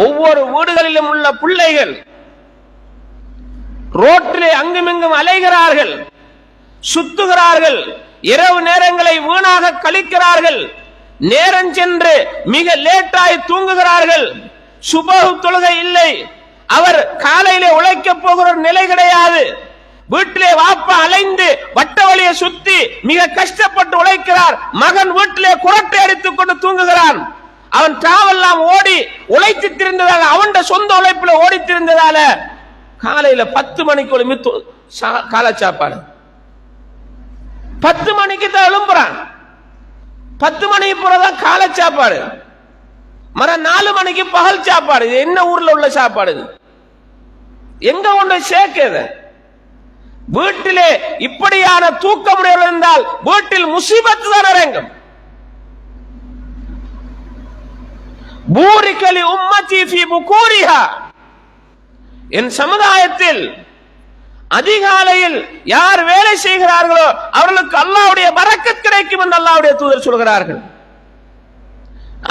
ஒவ்வொரு வீடுகளிலும் உள்ள பிள்ளைகள் ரோட்டிலே அங்குமிங்கும் அலைகிறார்கள், சுத்துகிறார்கள், இரவு நேரங்களை வீணாக கழிக்கிறார்கள், நேரம் சென்று மிக லேட்டாய் தூங்குகிறார்கள், சுபஹ் தொழுகை இல்லை, அவர் காலையிலே உழைக்க போகிற நிலை கிடையாது. வீட்டிலே வாப்பா அலைந்து வட்ட வழியை சுத்தி மிக கஷ்டப்பட்டு உழைக்கிறார், மகன் வீட்டிலே குரட்டை அடித்துக் கொண்டு தூங்குகிறான். அவன் டிராவல்லாம் ஓடி உழைத்து திரிந்ததால, அவன் சொந்த உழைப்புல ஓடி திரிந்ததால காலையில 10 மணிக்கு காலை சாப்பாடு 10 மணிக்கு தான் எழும்புறான். 10 மணிக்கு போறதான் காலை சாப்பாடு, மற 4 மணிக்கு பகல் சாப்பாடு. இது என்ன ஊர்ல உள்ள சாப்பாடு? எங்க கொண்டு சேர்க்கிறது? வீட்டிலே இப்படியான தூக்கமுடையவர் இருந்தால் வீட்டில் முசீபத்து தான் இறங்கும். பூரிகலி உம்மதி ஃபீ புகூரிஹா, என் சமுதாயத்தில் அதிகாலையில் யார் வேலை செய்கிறார்களோ அவர்களுக்கு அல்லாஹ்வுடைய பரக்கத் கிடைக்கும் என்று அல்லாஹ்வுடைய தூதர் சொல்கிறார்கள்.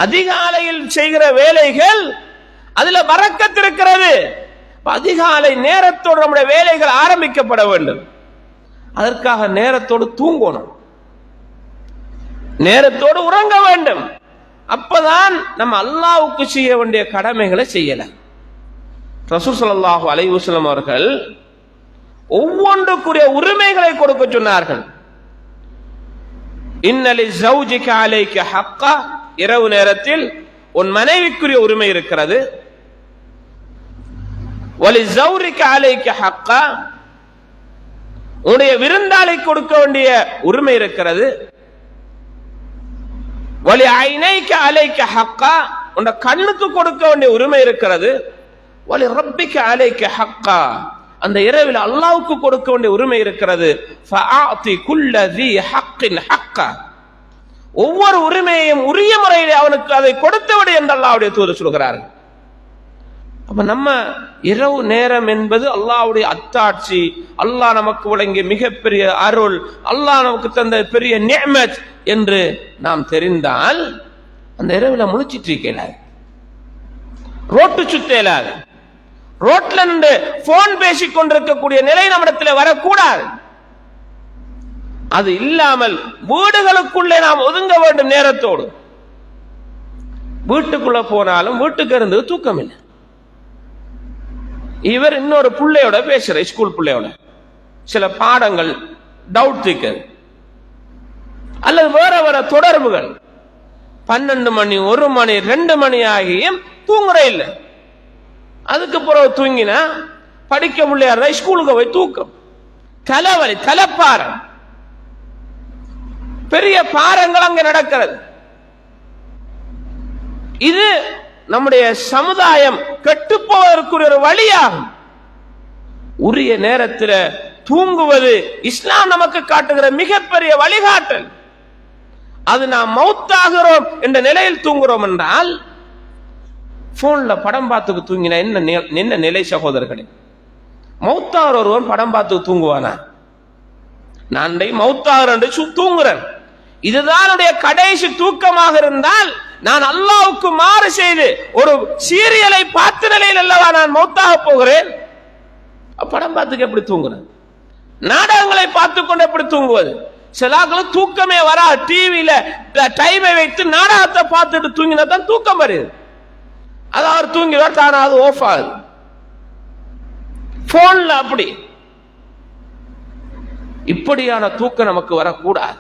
அதிகாலையில் செய்கிற வேலைகள் அதுல பரக்கத் இருக்கிறது. அதிகாலை நேரத்தோடு நம்முடைய வேலைகள் ஆரம்பிக்கப்பட வேண்டும். அதற்காக நேரத்தோடு தூங்கணும், நேரத்தோடு உறங்க வேண்டும். அப்பதான் நம்ம அல்லாஹ்வுக்கு செய்ய வேண்டிய கடமைகளை செய்யலாம். ரசூல் ஸல்லல்லாஹு அலைஹி வஸல்லம் அவர்கள் ஒவ்வொன்றுக்குரிய உரிமைகளை கொடுக்க சொன்னார்கள். இன்னலி ஸௌஜிக அலைக ஹக்கா, இரவு நேரத்தில் உன் மனைவிக்குரிய உரிமை இருக்கிறது. வலி ஸௌரிக அலைக ஹக்கா, உன்னுடைய விருந்தாளி கொடுக்க வேண்டிய உரிமை இருக்கிறது. வலி ஐனைக அலைக ஹக்கா, உன் கண்ணுக்கு கொடுக்க வேண்டிய உரிமை இருக்கிறது. வலி ரப்பிக அலைக ஹக்கா, அந்த இரவில் அல்லாஹ்வுக்கு கொடுக்க வேண்டிய உரிமை இருக்கிறது. ஃபஆதி குல்ல ذي حق حقا, ஒவ்வொரு உரிமையையும் உரிய முறையில் அவனுக்கு அதை கொடுத்துவிடு என்று அல்லாஹ்வுடைய தூதர் சொல்கிறார்கள். அப்ப நம்ம இரவு நேரம் என்பது அல்லாஹ்வுடைய அத்தாட்சி, அல்லாஹ் நமக்கு வழங்கிய மிகப்பெரிய அருள், அல்லாஹ் நமக்கு தந்த பெரிய நிஅமத் என்று நாம் தெரிந்தால் அந்த இரவில் முழிச்சிட்டு இருக்கலாது, ரோட்டு சுத்தலாது, ரோட்ல நின்று போன் பேசிக் கொண்டிருக்கக்கூடிய நிலை நம்மிடத்தில் வரக்கூடாது. அது இல்லாமல் வீடுகளுக்குள்ளே நாம் ஒதுங்க வேண்டும் நேரத்தோடு. வீட்டுக்குள்ள போனாலும் வீட்டுக்கு இருந்து தூக்கம் இல்லை. இவர் இன்னொரு பிள்ளையோட பேசுற, ஸ்கூல் பிள்ளையோட சில பாடங்கள் டவுட் தீக்கிறது அல்லது வேற வேற தொடர்புகள் 12 மணி 1 மணி 2 மணி ஆகியும் தூங்குற இல்லை. அதுக்கு பிறகு தூங்கினா படிக்க முடியாத ஸ்கூலுக்கு போய் தூக்கம், தலைவலி, தலைப்பாரம், பெரிய பாரங்கள் அங்க நடக்கிறது. இது நம்முடைய சமுதாயம் கெட்டுப்போவதற்குரிய ஒரு வழியாகும். உரிய நேரத்தில் தூங்குவது இஸ்லாம் நமக்கு காட்டுகிற மிகப்பெரிய வழிகாட்டல். அது நாம் மௌத்தாகிறோம் என்ற நிலையில் தூங்குறோம் என்றால், போன்ல படம் பார்த்துக்கு தூங்கினா என்ன நிலை சகோதரர்களே? மௌத்தாகிற ஒருவன் படம் பார்த்து தூங்குவானா? நான் மௌத்தாகிறேன் தூங்குறேன், இதுதான் கடைசி தூக்கமாக இருந்தால் நான் அல்லாஹ்வுக்கு மாறு செய்து ஒரு சீரியலை பார்த்த நிலையில் அல்லவா நான் மௌத்தாக போகிறேன். படம் பார்த்துக்கு எப்படி தூங்குறேன்? நாடகங்களை பார்த்து கொண்டு எப்படி தூங்குவது? சிலாக்களும் தூக்கமே வரா, டிவியில டைமை வைத்து நாடகத்தை பார்த்துட்டு தூங்கினா தான் தூக்கம் வருது. அது அவர் தூங்கிவார், தானா அது ஆஃப் ஆகுது. போன்ல அப்படி இப்படியான தூக்கம் நமக்கு வரக்கூடாது.